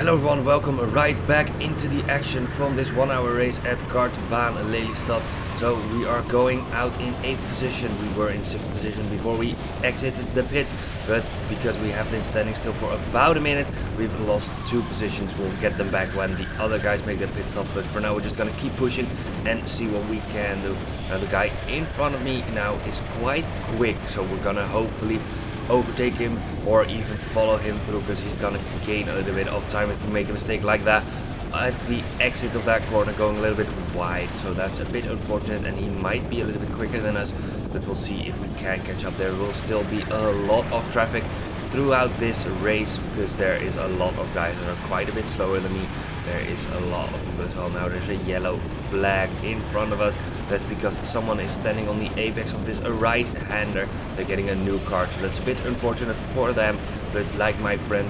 Hello everyone, welcome right back into the action from this 1 hour race at Kartcircuit Lelystad. So we are going out in 8th position. We were in 6th position before we exited the pit, but because we have been standing still for about a minute, we've lost 2 positions. We'll get them back when the other guys make their pit stop, but for now we're just gonna keep pushing and see what we can do. Now the guy in front of me now is quite quick, so we're gonna hopefully overtake him or even follow him through, because he's gonna gain a little bit of time if we make a mistake like that at the exit of that corner, going a little bit wide. So that's a bit unfortunate, and he might be a little bit quicker than us, but we'll see if we can catch up. There will still be a lot of traffic throughout this race because there is a lot of guys that are quite a bit slower than me. There is a lot of people as well. Now there's a yellow flag in front of us. That's because someone is standing on the apex of this right-hander. They're getting a new card, so that's a bit unfortunate for them. But like my friend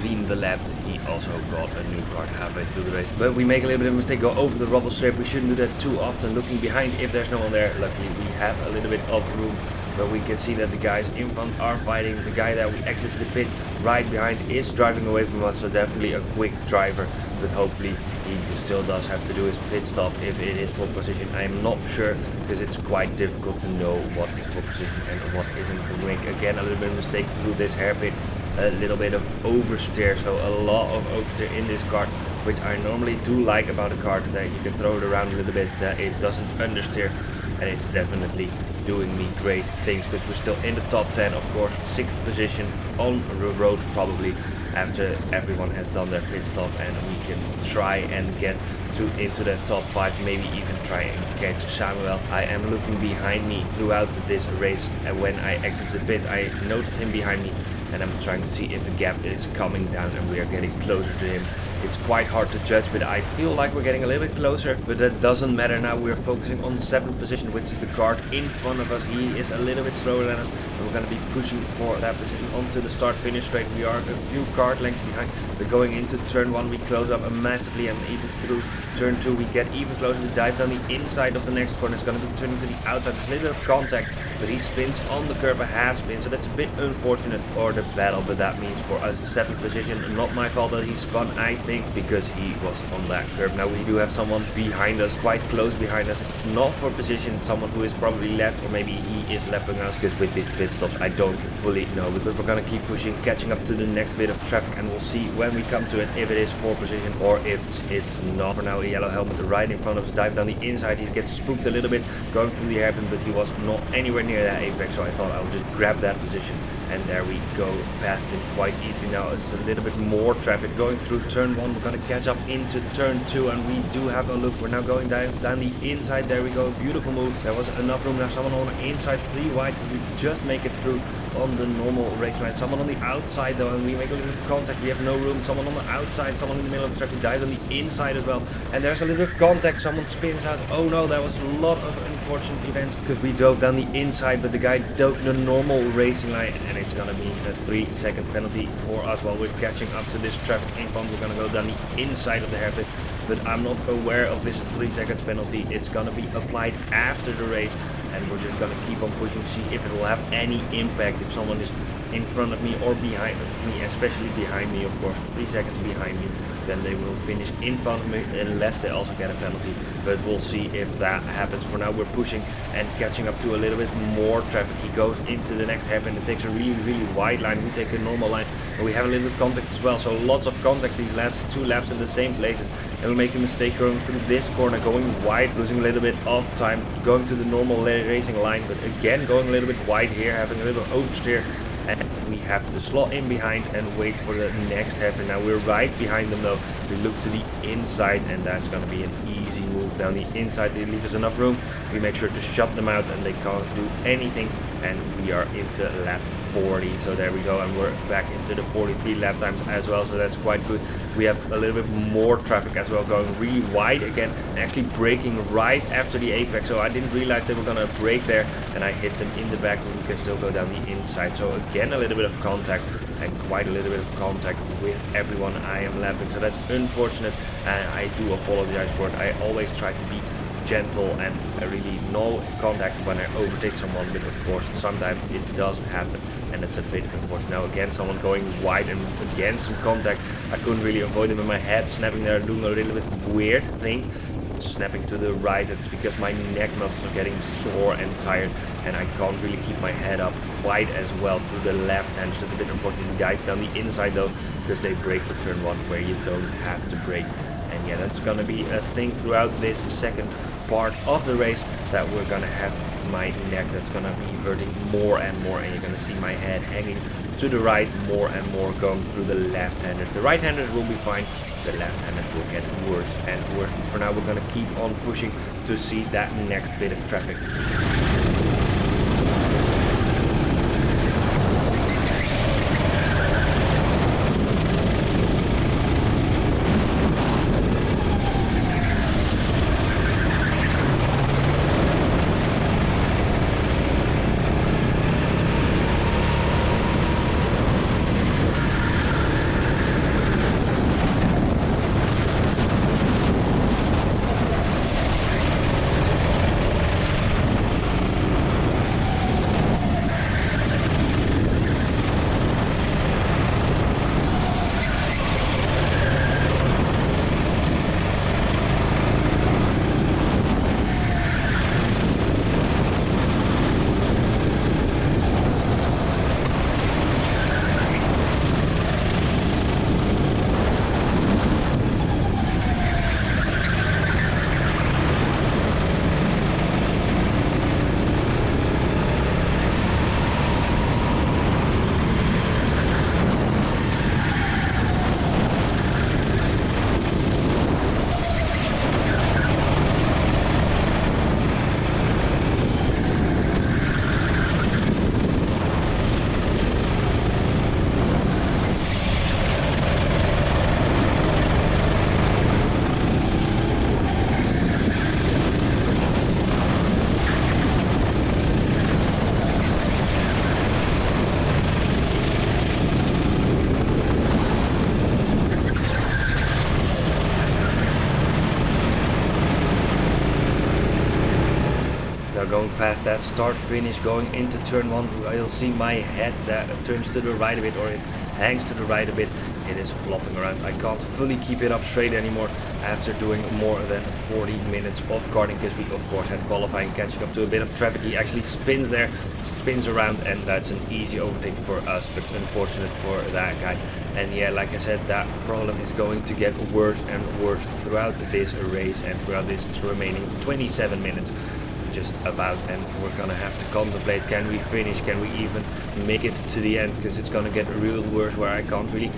Inlap, he also got a new card halfway through the race. But we make a little bit of a mistake, go over the rubble strip. We shouldn't do that too often, looking behind if there's no one there. Luckily we have a little bit of room, but we can see that the guys in front are fighting. The guy that we exited the pit right behind is driving away from us, so definitely a quick driver, but hopefully he still does have to do his pit stop if it is for position. I am not sure, because it's quite difficult to know what is for position and what isn't. We make again a little bit of mistake through this hairpin, a little bit of oversteer, so a lot of oversteer in this kart, which I normally do like about a kart, that you can throw it around a little bit, that it doesn't understeer, and it's definitely doing me great things. But we're still in the top 10, of course, 6th position on the road probably, after everyone has done their pit stop, and we can try and get into the top 5, maybe even try and catch Samuel. I am looking behind me throughout this race, and when I exit the pit I noticed him behind me, and I'm trying to see if the gap is coming down and we are getting closer to him. It's quite hard to judge, but I feel like we're getting a little bit closer, but that doesn't matter now. We're focusing on 7th position, which is the kart in front of us. He is a little bit slower than us, and we're going to be pushing for that position onto the start-finish straight. We are a few kart lengths behind, but going into turn 1 we close up massively, and even through turn 2 we get even closer. We dive down the inside of the next corner. It's going to be turning to the outside. There's a little bit of contact, but he spins on the curb, a half spin, so that's a bit unfortunate for the battle, but that means for us 7th position. Not my fault that he spun, I think, because he was on that curb. Now we do have someone behind us, quite close behind us, not for position, someone who is probably lapped, or maybe he is lapping us, because with these pit stops I don't fully know, but we're gonna keep pushing, catching up to the next bit of traffic, and we'll see when we come to it if it is for position or if it's not. For now, a yellow helmet right in front of us, dive down the inside. He gets spooked a little bit going through the hairpin, but he was not anywhere near that apex, so I thought I would just grab that position, and there we go, past him quite easily. Now it's a little bit more traffic going through turn 1. We're gonna catch up into turn 2, and we do have a look. We're now going down the inside. There we go, beautiful move. There was enough room. Now someone on the inside, 3 wide, we just make it through on the normal race line. Someone on the outside though, and we make a little bit of contact. We have no room. Someone on the outside, someone in the middle of the track. We dive on the inside as well, and there's a little bit of contact. Someone spins out. Oh no, there was a lot of unfortunate events because we dove down the inside, but the guy dove the normal racing line, and it's gonna be a 3-second penalty for us while we're catching up to this traffic in front. We're gonna go down the inside of the hairpin, but I'm not aware of this 3 seconds penalty. It's gonna be applied after the race, and we're just gonna keep on pushing, see if it will have any impact if someone is in front of me or behind me, especially behind me, of course. 3 seconds behind me, then they will finish in front of me unless they also get a penalty, but we'll see if that happens. For now we're pushing and catching up to a little bit more traffic. He goes into the next hairpin and takes a really wide line. We take a normal line, but we have a little bit of contact as well, so lots of contact these last 2 laps in the same places, and we make a mistake going through this corner, going wide, losing a little bit of time, going to the normal racing line, but again going a little bit wide here, having a little oversteer, and we have to slot in behind and wait for the next hairpin. Now we're right behind them though. We look to the inside, and that's going to be an easy move down the inside. They leave us enough room. We make sure to shut them out, and they can't do anything, and we are into lap 40. So there we go, and we're back into the 43 lap times as well, so that's quite good. We have a little bit more traffic as well, going really wide again, and actually braking right after the apex, so I didn't realize they were gonna brake there, and I hit them in the back, but we can still go down the inside. So again, a little bit of contact, and quite a little bit of contact with everyone I am lapping, so that's unfortunate, and I do apologize for it. I always try to be gentle and really no contact when I overtake someone, but of course sometimes it does happen and it's a bit unfortunate. Now again someone going wide and again some contact. I couldn't really avoid him, and my head snapping there, doing a little bit weird thing, snapping to the right. It's because my neck muscles are getting sore and tired and I can't really keep my head up quite as well through the left hand. It's a bit unfortunate. We dive down the inside though, because they brake for turn 1 where you don't have to brake. And yeah, that's gonna be a thing throughout this second part of the race, that we're gonna have my neck that's gonna be hurting more and more, and you're gonna see my head hanging to the right more and more, going through the left-handers. The right-handers will be fine, the left-handers will get worse and worse. But for now we're gonna keep on pushing to see that next bit of traffic. Going past that start finish, going into turn 1, you'll see my head that turns to the right a bit, or it hangs to the right a bit. It is flopping around. I can't fully keep it up straight anymore after doing more than 40 minutes of karting, because we of course had qualifying, catching up to a bit of traffic. He actually spins there, spins around, and that's an easy overtake for us, but unfortunate for that guy. And yeah, like I said, that problem is going to get worse and worse throughout this race and throughout this remaining 27 minutes. Just about, and we're gonna have to contemplate, can we finish, can we even make it to the end, because it's gonna get real worse where I can't really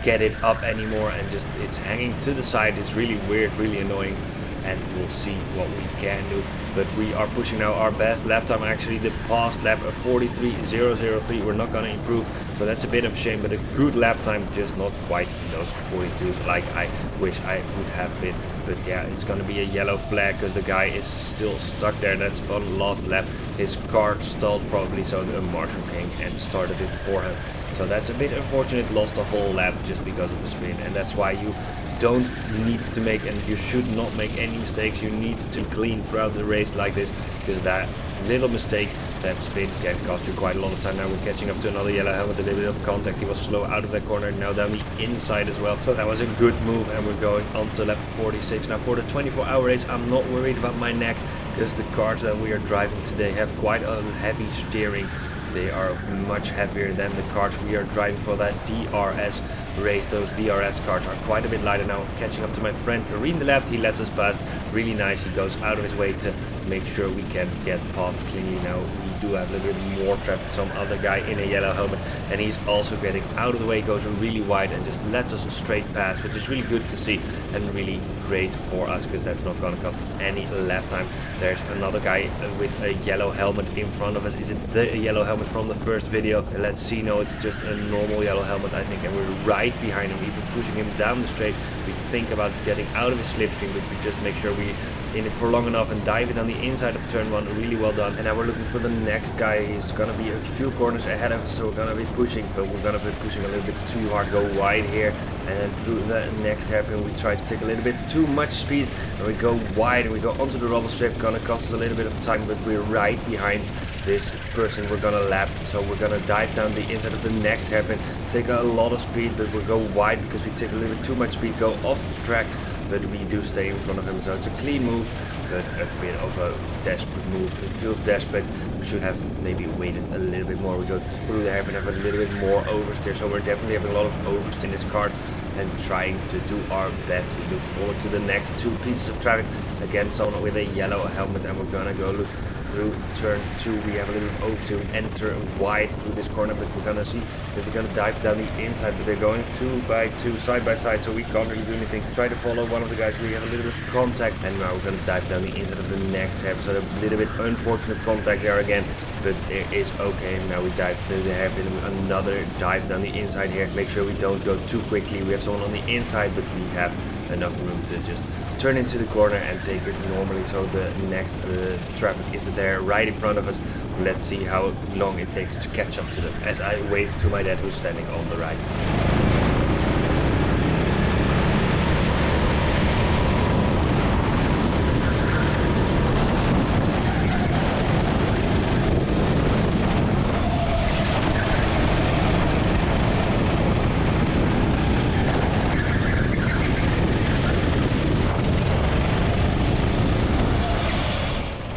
get it up anymore and just it's hanging to the side. It's really weird, really annoying, and we'll see what we can do. But we are pushing now our best lap time, actually the past lap of 43.003. We're not gonna improve, so that's a bit of a shame, but a good lap time, just not quite in those 42s like I wish I would have been. But yeah, it's gonna be a yellow flag because the guy is still stuck there. That's on last lap. His car stalled probably, so the marshal came and started it for him. So that's a bit unfortunate, lost a whole lap just because of a spin, and that's why you don't need to make, and you should not make any mistakes. You need to clean throughout the race like this, because that little mistake, that spin, can cost you quite a lot of time. Now we're catching up to another yellow helmet, a little bit of contact. He was slow out of that corner, now down the inside as well. So that was a good move, and we're going on to lap 46. Now for the 24-hour race, I'm not worried about my neck, because the cars that we are driving today have quite a heavy steering. They are much heavier than the cars we are driving for that DRS race. Those DRS cars are quite a bit lighter. Now catching up to my friend Inlap, he lets us past, really nice. He goes out of his way to make sure we can get past cleanly. Now we do have a little bit more traffic, some other guy in a yellow helmet, and he's also getting out of the way, goes really wide and just lets us straight past, which is really good to see and really great for us, because that's not going to cost us any lap time. There's another guy with a yellow helmet in front of us. Is it the yellow helmet from the first video? Let's see. No, it's just a normal yellow helmet, I think, and we're right right behind him, even pushing him down the straight. We think about getting out of his slipstream, but we just make sure we in it for long enough and dive it on the inside of turn 1. Really well done. And now we're looking for the next guy. He's gonna be a few corners ahead of us, so we're gonna be pushing, but we're gonna be pushing a little bit too hard, go wide here, and then through the next hairpin we try to take a little bit too much speed and we go wide and we go onto the rubble strip. Gonna cost us a little bit of time, but we're right behind this person we're gonna lap, so we're gonna dive down the inside of the next hairpin, take a lot of speed, but we'll go wide because we take a little bit too much speed, go off the track, but we do stay in front of him. So it's a clean move, but a bit of a desperate move. It feels desperate. We should have maybe waited a little bit more. We go through the hairpin, have a little bit more oversteer, so we're definitely having a lot of oversteer in this kart and trying to do our best. We look forward to the next 2 pieces of traffic. Again, someone with a yellow helmet, and we're gonna go look through turn 2. We have a little bit of oversteer. We enter wide through this corner, but we're gonna see that we're gonna dive down the inside, but they're going 2 by 2 side by side, so we can't really do anything. Try to follow one of the guys. We have a little bit of contact, and now we're gonna dive down the inside of the next hairpin. So a little bit unfortunate contact there again, but it is okay. Now we dive to the hairpin, another dive down the inside here. Make sure we don't go too quickly. We have someone on the inside, but we have enough room to just turn into the corner and take it normally. So the next traffic is there right in front of us. Let's see how long it takes to catch up to them, as I wave to my dad who's standing on the right.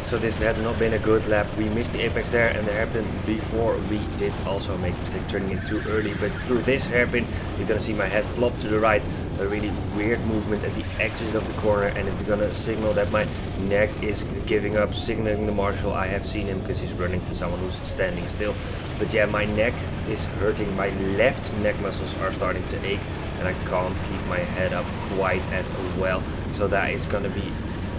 So this had not been a good lap. We missed the apex there, and the hairpin before we did also make a mistake turning in too early. But through this hairpin, you're gonna see my head flop to the right. A really weird movement at the exit of the corner, and it's gonna signal that my neck is giving up, signaling the marshal. I have seen him because he's running to someone who's standing still. But yeah, my neck is hurting. My left neck muscles are starting to ache, and I can't keep my head up quite as well. So that is gonna be,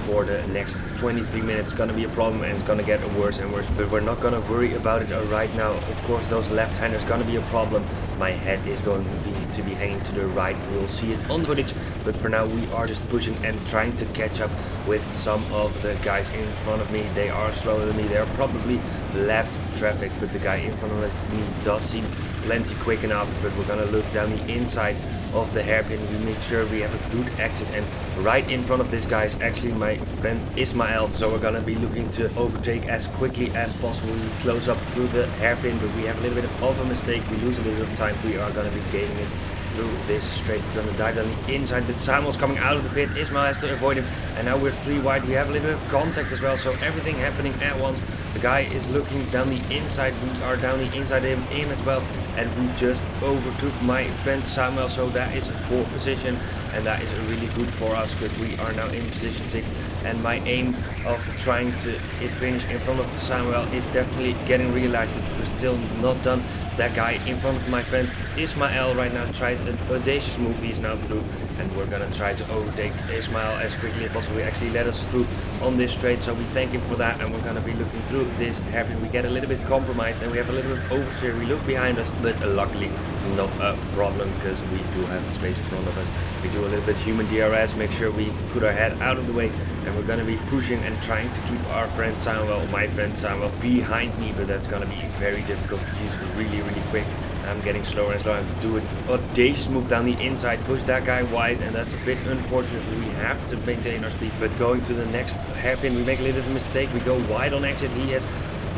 for the next 23 minutes, gonna be a problem, and it's gonna get worse and worse, but we're not gonna worry about it right now. Of course, those left-handers gonna be a problem. My head is going to be hanging to the right. We'll see it on footage, but for now we are just pushing and trying to catch up with some of the guys in front of me. They are slower than me. They are probably lapped traffic, but the guy in front of me does seem plenty quick enough. But we're gonna look down the inside of the hairpin. We make sure we have a good exit, and right in front of this guy is actually my friend Ismael, so we're gonna be looking to overtake as quickly as possible. We close up through the hairpin, but we have a little bit of a mistake. We lose a little bit of time. We are gonna be gaining it through this straight. We're gonna dive down the inside, but Samuel's coming out of the pit. Ismael has to avoid him, and now we're 3 wide. We have a little bit of contact as well, so everything happening at once. The guy is looking down the inside. We are down the inside of him as well, and we just overtook my friend Samuel. So that is a 4th position, and that is really good for us because we are now in position 6. And my aim of trying to finish in front of Samuel is definitely getting realized, but we're still not done. That guy in front of my friend Ismael right now tried an audacious move. He's now through, and we're gonna try to overtake Ismael as quickly as possible. He actually led us through on this straight, so we thank him for that. And we're gonna be looking through this hairpin. We get a little bit compromised, and we have a little bit of oversteer. We look behind us, but luckily not a problem because we do have the space in front of us. We do a little bit human DRS, make sure we put our head out of the way, and we're gonna be pushing and trying to keep our friend Samuel, my friend Samuel, behind me, but that's gonna be very difficult. He's really quick. I'm getting slower and slower. I do an audacious move down the inside, push that guy wide, and that's a bit unfortunate. We have to maintain our speed. But going to the next hairpin, we make a little bit of a mistake. We go wide on exit. He has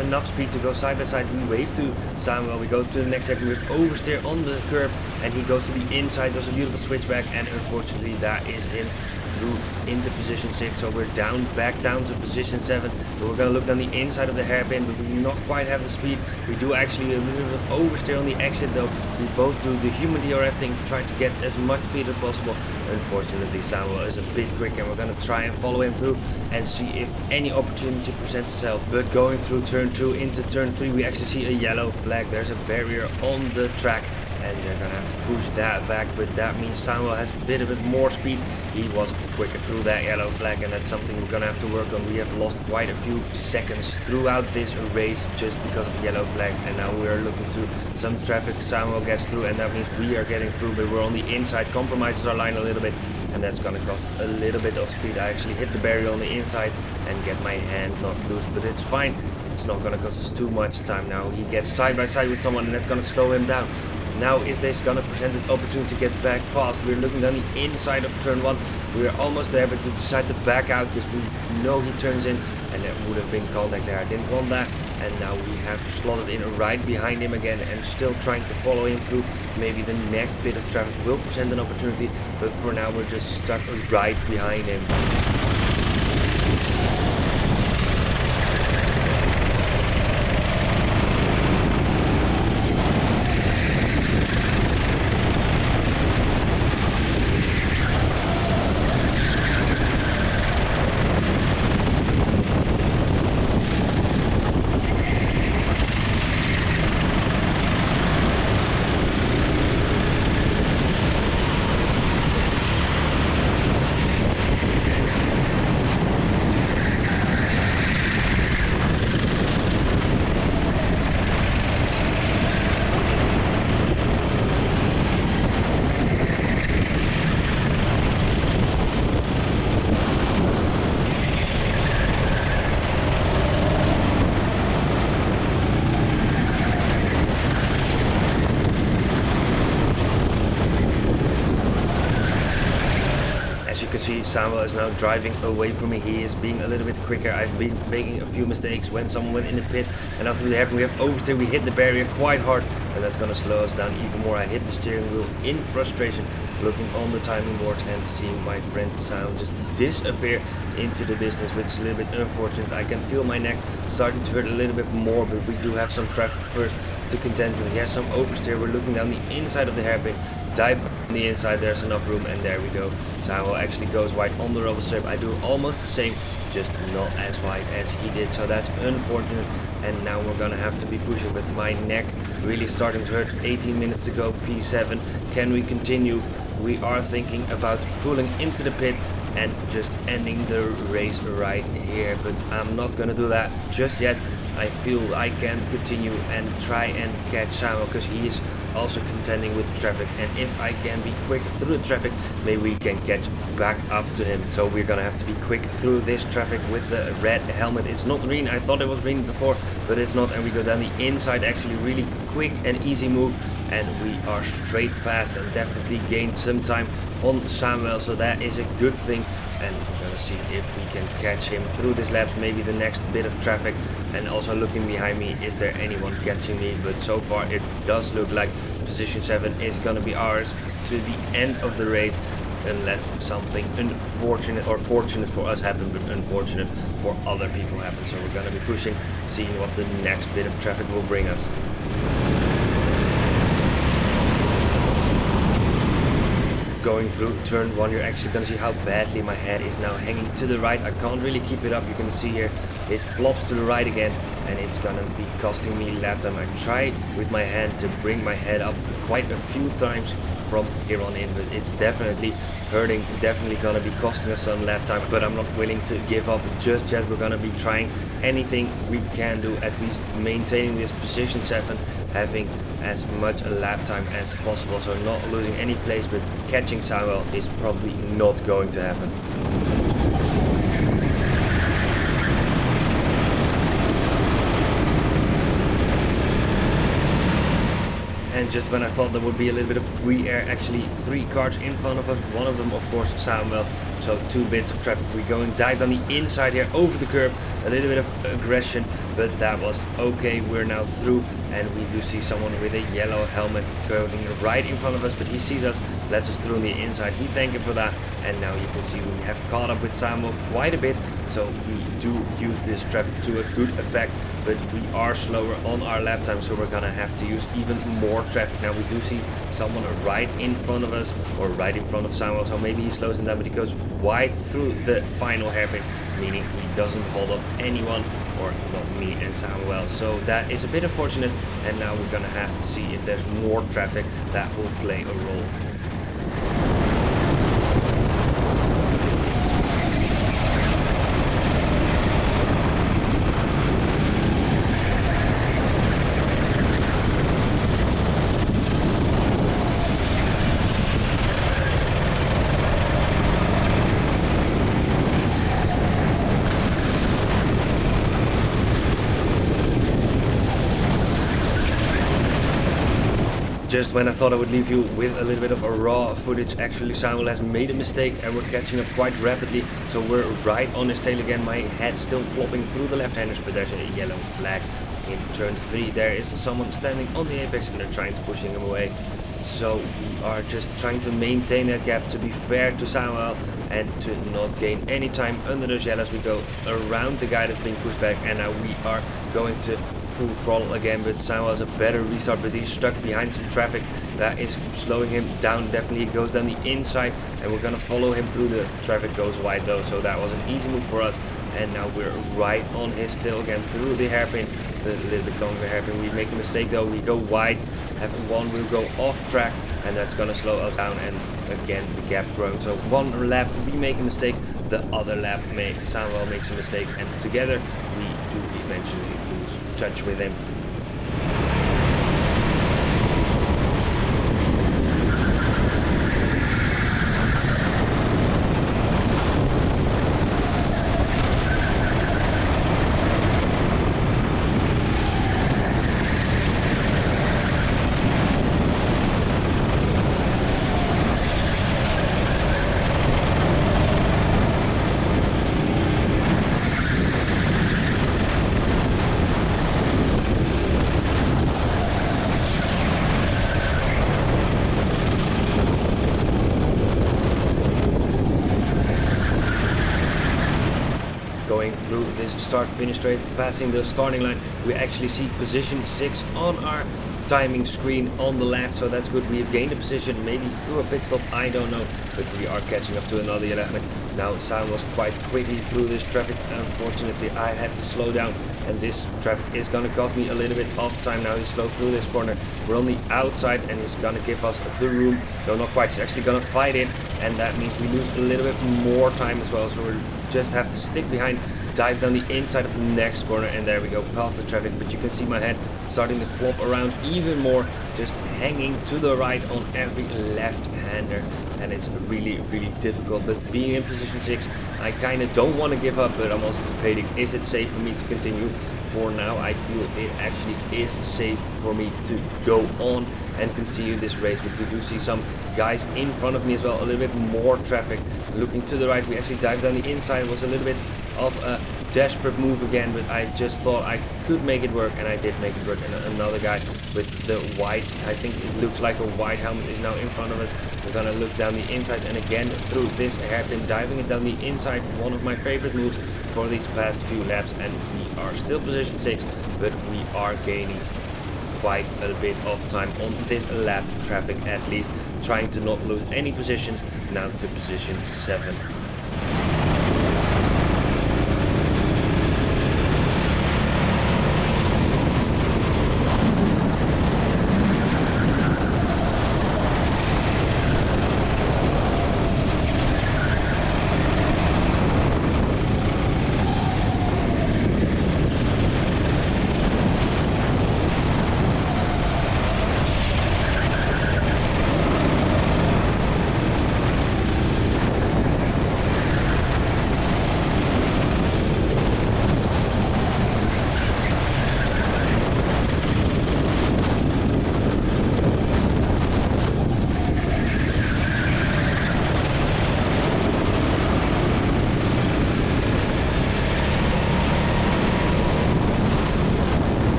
enough speed to go side by side. We wave to Samuel. We go to the next hairpin with oversteer on the curb, and he goes to the inside. Does a beautiful switchback, and unfortunately that is him through into position 6, so we're back down to position 7. But we're gonna look down the inside of the hairpin, but we do not quite have the speed. We do actually a little bit of oversteer on the exit though. We both do the human DRS thing, try to get as much speed as possible. Unfortunately Samuel is a bit quick, and we're gonna try and follow him through and see if any opportunity presents itself. But going through turn 2 into turn 3, we actually see a yellow flag. There's a barrier on the track, and they're gonna have to push that back, but that means Samuel has a bit more speed. He was quicker through that yellow flag, and that's something we're gonna have to work on. We have lost quite a few seconds throughout this race just because of yellow flags, and now we are looking to some traffic. Samuel gets through, and that means we are getting through, but we're on the inside, compromises our line a little bit, and that's gonna cost a little bit of speed. I actually hit the barrier on the inside and get my hand not loose, but it's fine. It's not gonna cost us too much time now. He gets side by side with someone, and that's gonna slow him down. Now is this gonna present an opportunity to get back past? We're looking down the inside of turn 1. We're almost there, but we decide to back out because we know he turns in, and there would have been contact there. I didn't want that, and now we have slotted in right behind him again and still trying to follow him through. Maybe the next bit of traffic will present an opportunity, but for now we're just stuck right behind him. As you can see, Samuel is now driving away from me. He is being a little bit quicker. I've been making a few mistakes when someone went in the pit, and now through the hairpin we have oversteer. We hit the barrier quite hard, and that's going to slow us down even more. I hit the steering wheel in frustration, looking on the timing board and seeing my friend Samuel just disappear into the distance, which is a little bit unfortunate. I can feel my neck starting to hurt a little bit more, but we do have some traffic first to contend with. He has some oversteer. We're looking down the inside of the hairpin, dive on the inside, there's enough room, and there we go. Samuel actually goes wide on the rubber strip. I do almost the same, just not as wide as he did, so that's unfortunate. And now we're gonna have to be pushing, but my neck really starting to hurt. 18 minutes to go, P7. Can we continue? We are thinking about pulling into the pit and just ending the race right here, but I'm not gonna do that just yet. I feel I can continue and try and catch Samuel because he is also contending with traffic, and if I can be quick through the traffic, maybe we can catch back up to him. So we're gonna have to be quick through this traffic with the red helmet. It's not green. I thought it was green before, but it's not, and we go down the inside. Actually really quick and easy move, and we are straight past and definitely gained some time on Samuel, so that is a good thing. And we're gonna see if we can catch him through this lap, maybe the next bit of traffic. And also looking behind me, is there anyone catching me? But so far it does look like position 7 is gonna be ours to the end of the race, unless something unfortunate or fortunate for us happen, but unfortunate for other people happen. So we're gonna be pushing, seeing what the next bit of traffic will bring us. Going through turn 1, you're actually going to see how badly my head is now hanging to the right. I can't really keep it up. You can see here it flops to the right again, and it's going to be costing me lap time. I try with my hand to bring my head up quite a few times from here on in, but it's definitely hurting, definitely going to be costing us some lap time, but I'm not willing to give up just yet. We're going to be trying anything we can do, at least maintaining this position 7, having as much a lap time as possible, so not losing any place, but catching Samuel is probably not going to happen. And just when I thought there would be a little bit of free air, actually 3 cars in front of us, one of them of course Samuel, so 2 bits of traffic. We're going dive on the inside here over the curb, a little bit of aggression, but that was okay. We're now through, and we do see someone with a yellow helmet curving right in front of us, but he sees us, lets us through on the inside. We thank him for that, and now you can see we have caught up with Samuel quite a bit, so we do use this traffic to a good effect, but we are slower on our lap time, so we're gonna have to use even more traffic. Now we do see someone right in front of us, or right in front of Samuel, so maybe he slows him down, but he goes wide through the final hairpin, meaning he doesn't hold up anyone, or not me and Samuel. So that is a bit unfortunate, and now we're gonna have to see if there's more traffic that will play a role. Just when I thought I would leave you with a little bit of a raw footage, actually Samuel has made a mistake and we're catching up quite rapidly. So we're right on his tail again. My head still flopping through the left-handers, but there's a yellow flag in turn 3. There is someone standing on the apex and they're trying to pushing him away. So we are just trying to maintain that gap to be fair to Samuel and to not gain any time under those yellows. We go around the guy that's being pushed back, and now we are going to full throttle again, but Samuel has a better restart, but he's stuck behind some traffic that is slowing him down. Definitely he goes down the inside, and we're gonna follow him through. The traffic goes wide though, so that was an easy move for us, and now we're right on his tail again through the hairpin, the little bit longer hairpin. We make a mistake though, we go wide, have one wheel go off track, and that's gonna slow us down, and again the gap growing. So one lap we make a mistake, the other lap Samuel makes a mistake, and together we do eventually lose touch with him. Going through this start-finish straight, passing the starting line, we actually see position 6 on our timing screen on the left, so that's good. We have gained a position, maybe through a pit stop, I don't know, but we are catching up to another yellow. Now Sam was quite quickly through this traffic. Unfortunately, I had to slow down, and this traffic is going to cost me a little bit of time. Now he's slow through this corner. We're on the outside, and he's going to give us the room. No, not quite. He's actually going to fight it, and that means we lose a little bit more time as well. So we just have to stick behind, dive down the inside of the next corner, and there we go, past the traffic. But you can see my head starting to flop around even more, just hanging to the right on every left-hander, and it's really difficult. But being in position 6, I kind of don't want to give up, but I'm also debating, is it safe for me to continue? For now, I feel it actually is safe for me to go on and continue this race, but we do see some guys in front of me as well, a little bit more traffic. Looking to the right, we actually dived down the inside. It was a little bit of a desperate move again, but I just thought I could make it work, and I did make it work. And another guy with the white, I think it looks like a white helmet, is now in front of us. We're gonna look down the inside, and again through this hairpin, diving it down the inside, one of my favorite moves for these past few laps. And we are still position 6, but we are gaining quite a bit of time on this lap traffic, at least trying to not lose any positions. Now to position 7.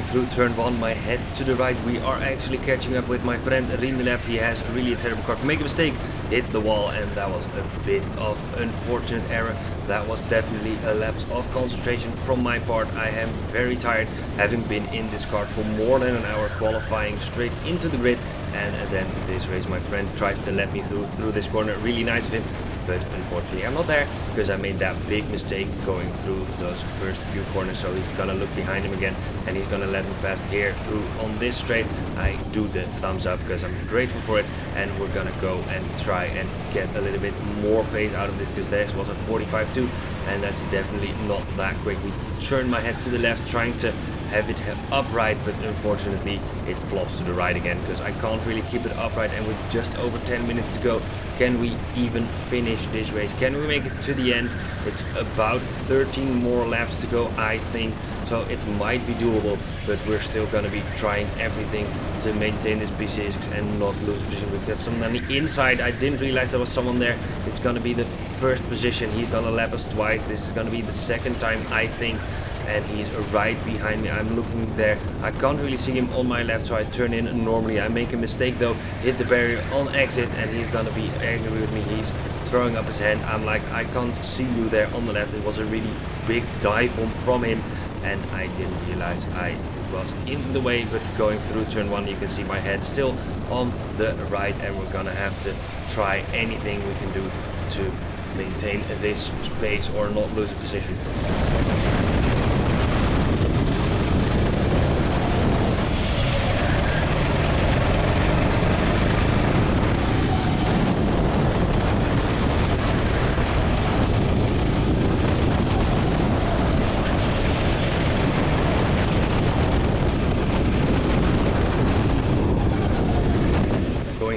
through turn 1, my head to the right. We are actually catching up with my friend Inlap. He has really a terrible car. Make a mistake, hit the wall, and that was a bit of unfortunate error. That was definitely a lapse of concentration from my part. I am very tired, having been in this kart for more than an hour, qualifying straight into the grid, and then this race my friend tries to let me through this corner. Really nice of him, but unfortunately I'm not there because I made that big mistake going through those first few corners. So he's gonna look behind him again, and he's gonna let me pass here through on this straight. I do the thumbs up because I'm grateful for it, and we're gonna go and try and get a little bit more pace out of this, because this was a 45.2 and that's definitely not that quick. We turn my head to the left trying to have it upright, but unfortunately it flops to the right again because I can't really keep it upright, and with just over 10 minutes to go, can we even finish this race? Can we make it to the end? It's about 13 more laps to go, I think, so it might be doable, but we're still going to be trying everything to maintain this P6 and not lose position. We've got someone on the inside. I didn't realize there was someone there. It's going to be the first position. He's going to lap us twice. This is going to be the second time, I think, and he's right behind me. I'm looking there. I can't really see him on my left, so I turn in normally. I make a mistake though, hit the barrier on exit, and he's gonna be angry with me. He's throwing up his hand. I'm like, I can't see you there on the left. It was a really big dive bomb from him, and I didn't realize I was in the way. But going through turn 1, you can see my head still on the right, and we're gonna have to try anything we can do to maintain this pace or not lose a position.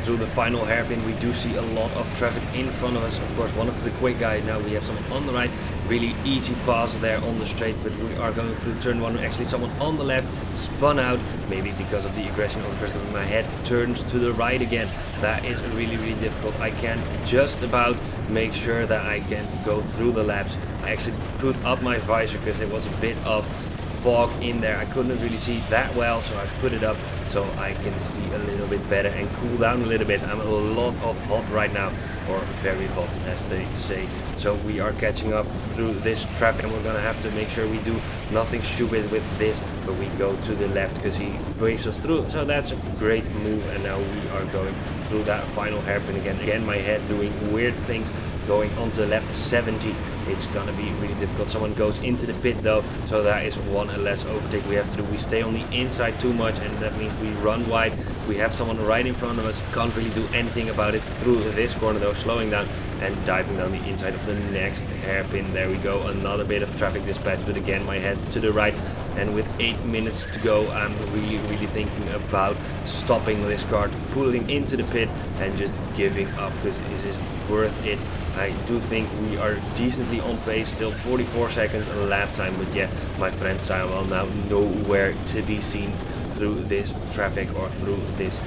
Through the final hairpin, we do see a lot of traffic in front of us. Of course, one of the quick guy. Now we have someone on the right, really easy pass there on the straight, but we are going through turn 1. Actually, someone on the left spun out, maybe because of the aggression of the first couple. My head turns to the right again. That is really difficult. I can just about make sure that I can go through the laps. I actually put up my visor because it was a bit of fog in there. I couldn't really see that well, so I put it up so I can see a little bit better and cool down a little bit. I'm a lot of hot right now, or very hot as they say. So we are catching up through this traffic, and we're gonna have to make sure we do nothing stupid with this, but we go to the left because he waves us through. So that's a great move, and now we are going through that final hairpin again. Again, my head doing weird things going onto lap 70. It's gonna be really difficult. Someone goes into the pit though, so that is one less overtake we have to do. We stay on the inside too much, and that means we run wide. We have someone right in front of us. Can't really do anything about it through this corner though, slowing down and diving down the inside of the next hairpin. There we go, another bit of traffic dispatch, but again my head to the right, and with 8 minutes to go, I'm really thinking about stopping this kart, pulling into the pit and just giving up, because this is worth it. I do think we are decently on pace, still 44 seconds lap time, but yeah, my friend Simon now nowhere to be seen through this traffic or through this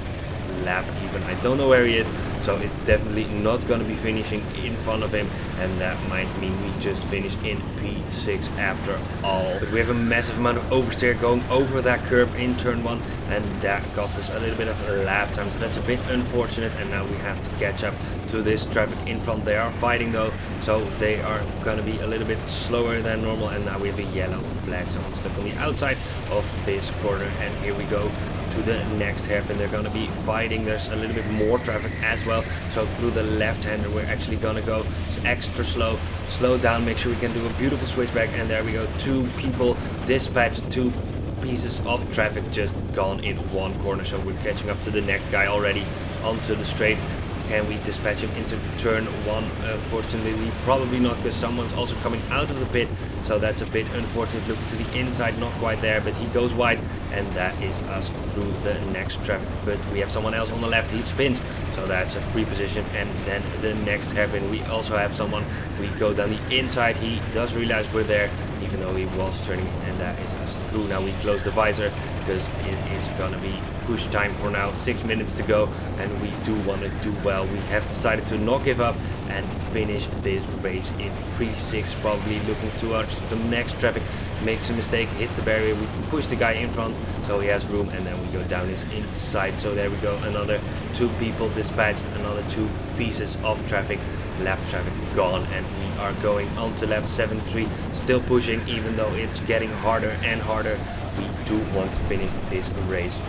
lap even. I don't know where he is, so it's definitely not going to be finishing in front of him, and that might mean we just finish in P6 after all. But we have a massive amount of oversteer going over that curb in turn 1, and that cost us a little bit of lap time, so that's a bit unfortunate, and now we have to catch up to this traffic in front. They are fighting though, so they are going to be a little bit slower than normal, and now we have a yellow flag. Someone's stuck on the outside of this corner, and here we go to the next hairpin. They're gonna be fighting. There's a little bit more traffic as well, so through the left-hander we're actually gonna go extra slow down, make sure we can do a beautiful switchback, and there we go. 2 people dispatched, 2 pieces of traffic just gone in one corner, so we're catching up to the next guy already onto the straight. Can we dispatch him into turn 1? Unfortunately, probably not, because someone's also coming out of the pit, so that's a bit unfortunate. Looking to the inside, not quite there, but he goes wide, and that is us through the next traffic. But we have someone else on the left, he spins, so that's a free position. And then the next hairpin, we also have someone. We go down the inside, he does realize we're there, even though he was turning, and that is us through. Now we close the visor, because it is gonna be push time for now. 6 minutes to go, and we do want to do well. We have decided to not give up and finish this race in P6, probably looking towards the next traffic. makes a mistake, hits the barrier, we push the guy in front so he has room, and then we go down his inside. So there we go, another 2 people dispatched, another 2 pieces of traffic, lap traffic gone, and we are going on to lap 7-3, still pushing even though it's getting harder and harder. We do want to finish this race.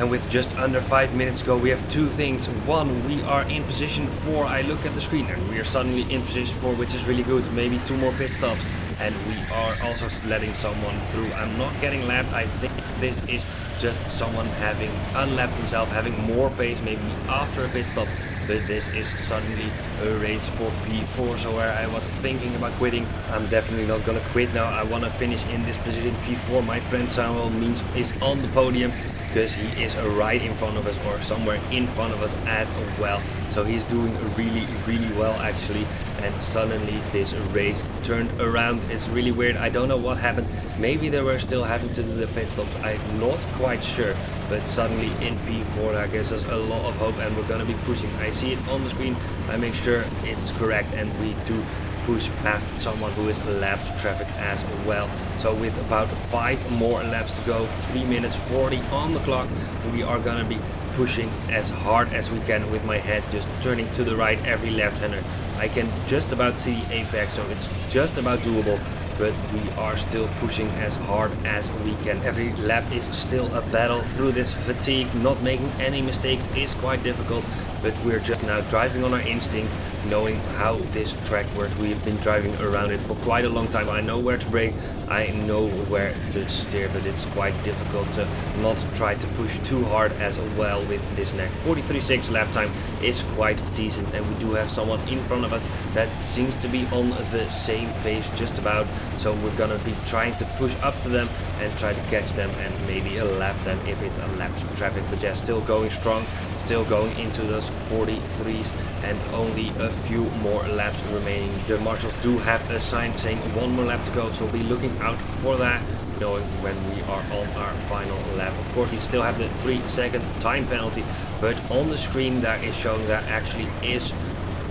And with just under 5 minutes to go, we have 2 things. One, we are in position 4. I look at the screen and we are suddenly in position 4, which is really good. Maybe 2 more pit stops. And we are also letting someone through. I'm not getting lapped. I think this is just someone having unlapped himself, having more pace, maybe after a pit stop. But this is suddenly a race for P4, so where I was thinking about quitting, I'm definitely not gonna quit now. I want to finish in this position P4. My friend Samuel means is on the podium because he is right in front of us, or somewhere in front of us as well. So he's doing really well actually, and suddenly this race turned around. It's really weird. I don't know what happened. Maybe they were still having to do the pit stops. I'm not quite sure, but suddenly in P4 that gives us a lot of hope, and we're gonna be pushing. I see it on the screen. I make sure it's correct, and we do push past someone who is lapped traffic as well. So with about 5 more laps to go, 3 minutes 40 on the clock, we are gonna be pushing as hard as we can with my head just turning to the right every left-hander. I can just about see the apex, so it's just about doable, but we are still pushing as hard as we can. Every lap is still a battle through this fatigue. Not making any mistakes is quite difficult, but we're just now driving on our instinct, knowing how this track works. We've been driving around it for quite a long time. I know where to brake, I know where to steer, but it's quite difficult to not try to push too hard as well with this neck. 43.6 lap time is quite decent, and we do have someone in front of us that seems to be on the same pace just about. So we're gonna be trying to push up to them and try to catch them and maybe a lap them if it's a lapped traffic. But yeah, still going strong, still going into those 43s, and only a few more laps remaining. The marshals do have a sign saying 1 more lap to go, so be looking out for that, knowing when we are on our final lap. Of course, we still have the 3-second time penalty, but on the screen that is showing that actually is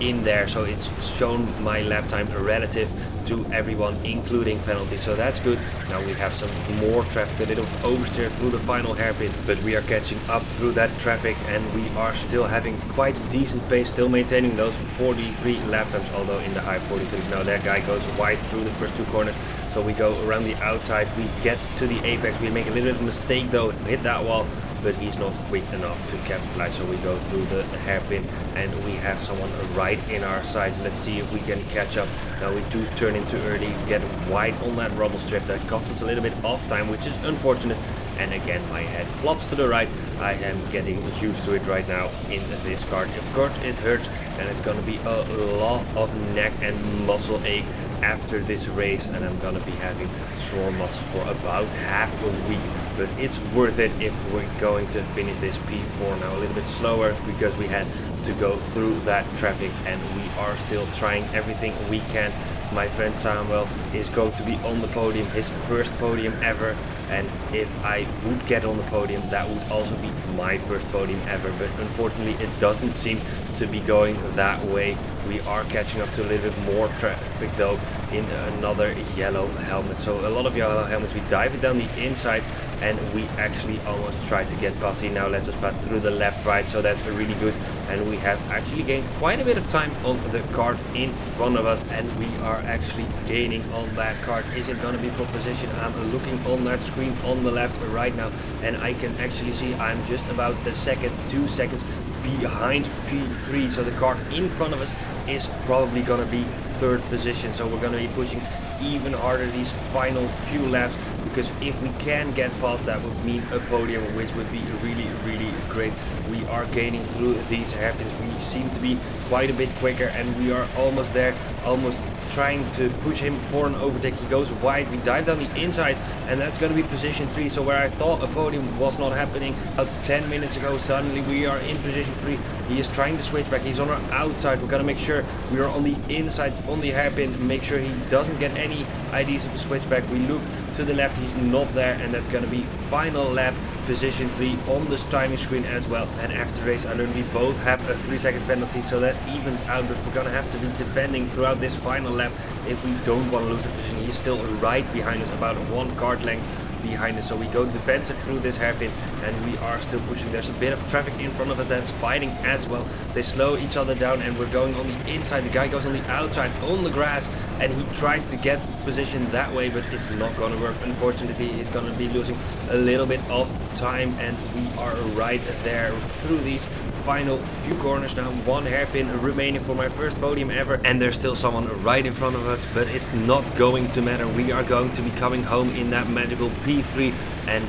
in there, so it's shown my lap time relative to everyone, including penalty, so that's good. Now we have some more traffic, a little oversteer through the final hairpin, but we are catching up through that traffic, and we are still having quite a decent pace, still maintaining those 43 lap times, although in the high 43s. Now that guy goes wide through the first 2 corners, so we go around the outside, we get to the apex, we make a little bit of a mistake though, hit that wall, but he's not quick enough to capitalize, so we go through the hairpin and we have someone right in our sights. Let's see if we can catch up. Now we do turn in too early, get wide on that rubble strip, that costs us a little bit of time, which is unfortunate. And again, my head flops to the right. I am getting used to it right now in this kart. Of course it hurts, and it's gonna be a lot of neck and muscle ache after this race, and I'm gonna be having sore muscles for about half a week, but it's worth it if we're going to finish this P4 now a little bit slower, because we had to go through that traffic, and we are still trying everything we can. My friend Samuel is going to be on the podium, his first podium ever, and if I would get on the podium, that would also be my first podium ever, but unfortunately it doesn't seem to be going that way. We are catching up to a little bit more traffic though in another yellow helmet. So a lot of yellow helmets, we dive it down the inside and we actually almost tried to get past. He now lets us pass through the left right, so that's really good, and we have actually gained quite a bit of time on the kart in front of us, and we are actually gaining on that kart. Is it gonna be for position? I'm looking on that screen on the left right now, and I can actually see I'm just about a second, 2 seconds behind P3, so the kart in front of us is probably gonna be third position. So we're gonna be pushing even harder these final few laps, because if we can get past, that would mean a podium, which would be really great. We are gaining through these hairpins. We seem to be quite a bit quicker, and we are almost there, almost trying to push him for an overtake. He goes wide, we dive down the inside, and that's going to be position 3. So where I thought a podium was not happening about 10 minutes ago, suddenly we are in position 3. He is trying to switch back, he's on our outside. We're going to make sure we are on the inside on the hairpin, make sure he doesn't get any ideas of a switchback. We look to the left, he's not there, and that's going to be final lap, position 3 on this timing screen as well. And after the race I learned we both have a 3-second penalty, so that evens out, but we're gonna have to be defending throughout this final lap if we don't want to lose the position. He's still right behind us, about 1 kart length behind us, so we go defensive through this hairpin, and we are still pushing. There's a bit of traffic in front of us that's fighting as well. They slow each other down, and we're going on the inside. The guy goes on the outside on the grass, and he tries to get position that way, but it's not gonna work. Unfortunately, he's gonna be losing a little bit of time, and we are right there through these final few corners now. 1 hairpin remaining for my first podium ever, and there's still someone right in front of us, but it's not going to matter. We are going to be coming home in that magical P3, and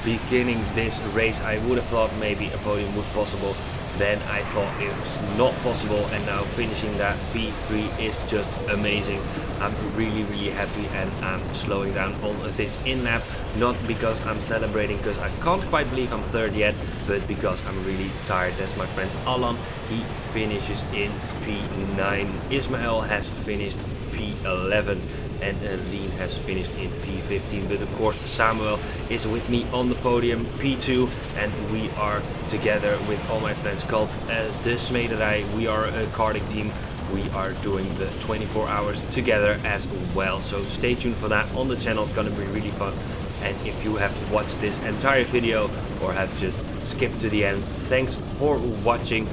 beginning this race I would have thought maybe a podium would be possible. Then I thought it was not possible, and now finishing that P3 is just amazing. I'm really happy, and I'm slowing down on this Inlap, not because I'm celebrating, because I can't quite believe I'm third yet, but because I'm really tired. That's my friend Alan, he finishes in P9, Ismael has finished P11, and Rien has finished in P15, but of course Samuel is with me on the podium, P2, and we are together with all my friends called De Smederij. We are a karting team. We are doing the 24 hours together as well, so stay tuned for that on the channel. It's gonna be really fun. And if you have watched this entire video or have just skipped to the end, thanks for watching,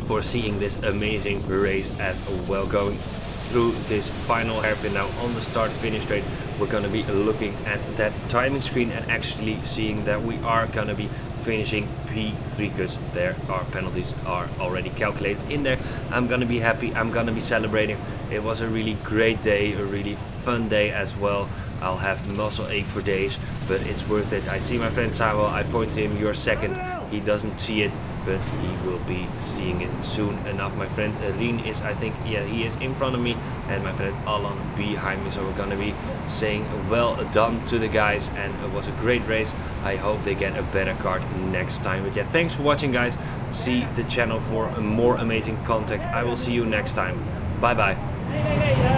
for seeing this amazing race as well. Going through this final hairpin now on the start finish straight, we're going to be looking at that timing screen and actually seeing that we are going to be finishing P3, because there our penalties are already calculated in there. I'm going to be happy, I'm going to be celebrating. It was a really great day, a really fun day as well. I'll have muscle ache for days, but it's worth it. I see my friend Samuel, I point to him, you're second. He doesn't see it, but he will be seeing it soon enough. My friend Rien is, I think, yeah, he is in front of me, and my friend Alan behind me. So we're gonna be saying well done to the guys, and it was a great race. I hope they get a better kart next time. But yeah, thanks for watching, guys. See the channel for more amazing content. I will see you next time. Bye bye.